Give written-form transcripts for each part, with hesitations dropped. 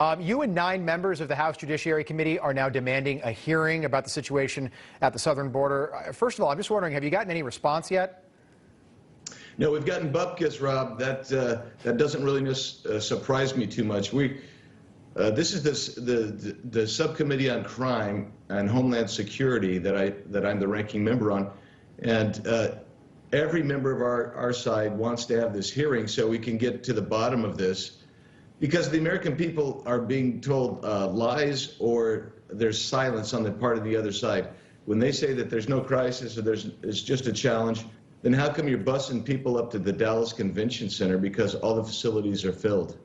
You and 9 members of the House Judiciary Committee are now demanding a hearing about the situation at the southern border. First of all, I'm just wondering, have you gotten any response yet? No, we've gotten bupkis, Rob. That doesn't really surprise me too much. This is the subcommittee on crime and homeland security that I'm the ranking member on, and every member of our side wants to have this hearing so we can get to the bottom of this. Because the American people are being told lies, or there's silence on the part of the other side. When they say that there's no crisis or it's just a challenge, then how come you're busing people up to the Dallas Convention Center because all the facilities are filled?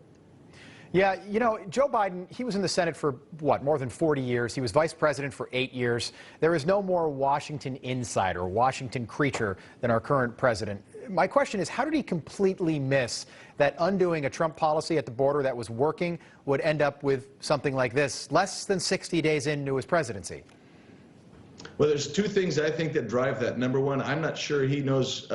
Yeah, you know, Joe Biden, he was in the Senate for, what, more than 40 years. He was vice president for 8 years. There is no more Washington insider, Washington creature than our current president. My question is, how did he completely miss that undoing a Trump policy at the border that was working would end up with something like this, less than 60 days into his presidency? Well, there's 2 things I think that drive that. Number one, I'm not sure he knows,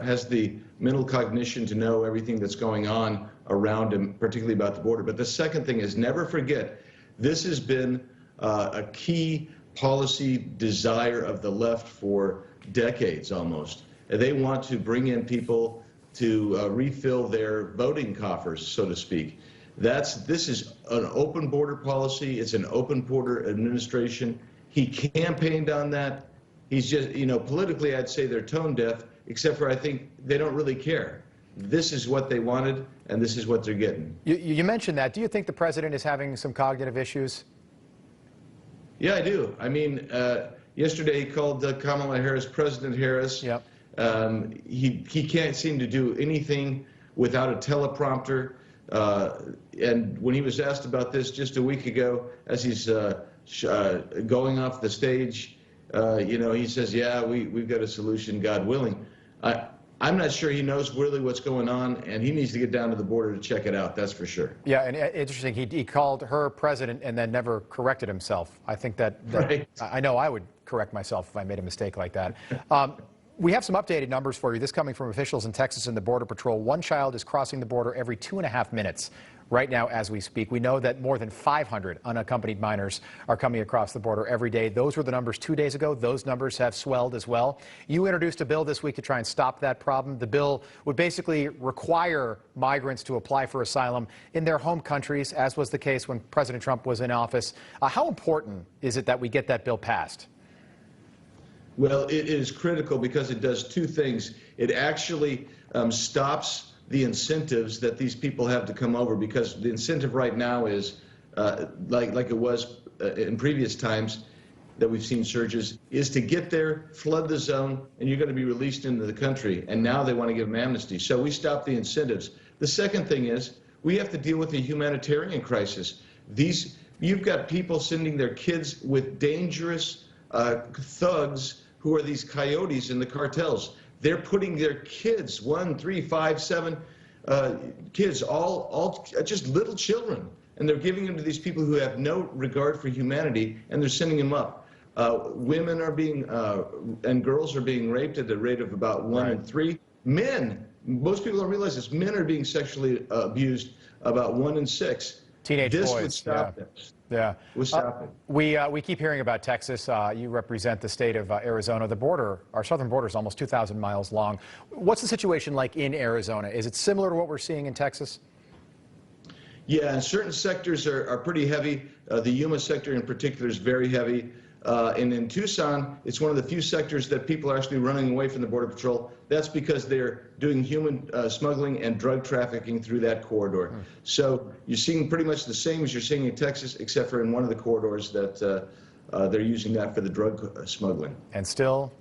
has the mental cognition to know everything that's going on around him, particularly about the border. But the second thing is, never forget, this has been a key policy desire of the left for decades almost. They want to bring in people to refill their voting coffers, so to speak. This is an open border policy. It's an open border administration. He campaigned on that. He's just, you know, politically, I'd say they're tone deaf, except for I think they don't really care. This is what they wanted, and this is what they're getting. You mentioned that. Do you think the president is having some cognitive issues? Yeah, I do. I mean, yesterday he called Kamala Harris President Harris. Yep. He can't seem to do anything without a teleprompter. And when he was asked about this just a week ago, as he's going off the stage, you know, he says, yeah, we've got a solution, God willing. I'm not sure he knows really what's going on, and he needs to get down to the border to check it out, that's for sure. Yeah, and interesting, he called her president and then never corrected himself. I think that right. I know I would correct myself if I made a mistake like that. We have some updated numbers for you. This coming from officials in Texas and the Border Patrol. 1 child is crossing the border every 2.5 minutes right now as we speak. We know that more than 500 unaccompanied minors are coming across the border every day. Those were the numbers 2 days ago. Those numbers have swelled as well. You introduced a bill this week to try and stop that problem. The bill would basically require migrants to apply for asylum in their home countries, as was the case when President Trump was in office. How important is it that we get that bill passed? Well, it is critical because it does 2 things. It actually stops the incentives that these people have to come over, because the incentive right now is, like it was in previous times that we've seen surges, is to get there, flood the zone, and you're going to be released into the country. And now they want to give them amnesty. So we stop the incentives. The second thing is we have to deal with the humanitarian crisis. You've got people sending their kids with dangerous thugs who are these coyotes in the cartels. They're putting their kids, 1, 3, 5, 7 kids, all just little children, and they're giving them to these people who have no regard for humanity, and they're sending them up. Women are being, and girls are being raped at the rate of about 1 in 3. Men, most people don't realize this, men are being sexually abused about 1 in 6. Teenage boys. This would stop this. Yeah. We'll stop it. We keep hearing about Texas. You represent the state of Arizona. The border, our southern border, is almost 2,000 miles long. What's the situation like in Arizona? Is it similar to what we're seeing in Texas? Yeah, and certain sectors are pretty heavy. The Yuma sector in particular is very heavy. And in Tucson, it's one of the few sectors that people are actually running away from the Border Patrol. That's because they're doing human smuggling and drug trafficking through that corridor. So you're seeing pretty much the same as you're seeing in Texas, except for in one of the corridors that they're using that for the drug smuggling. And still,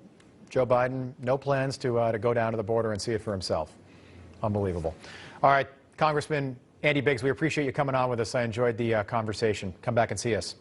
Joe Biden, no plans to go down to the border and see it for himself. Unbelievable. All right, Congressman Andy Biggs, we appreciate you coming on with us. I enjoyed the conversation. Come back and see us.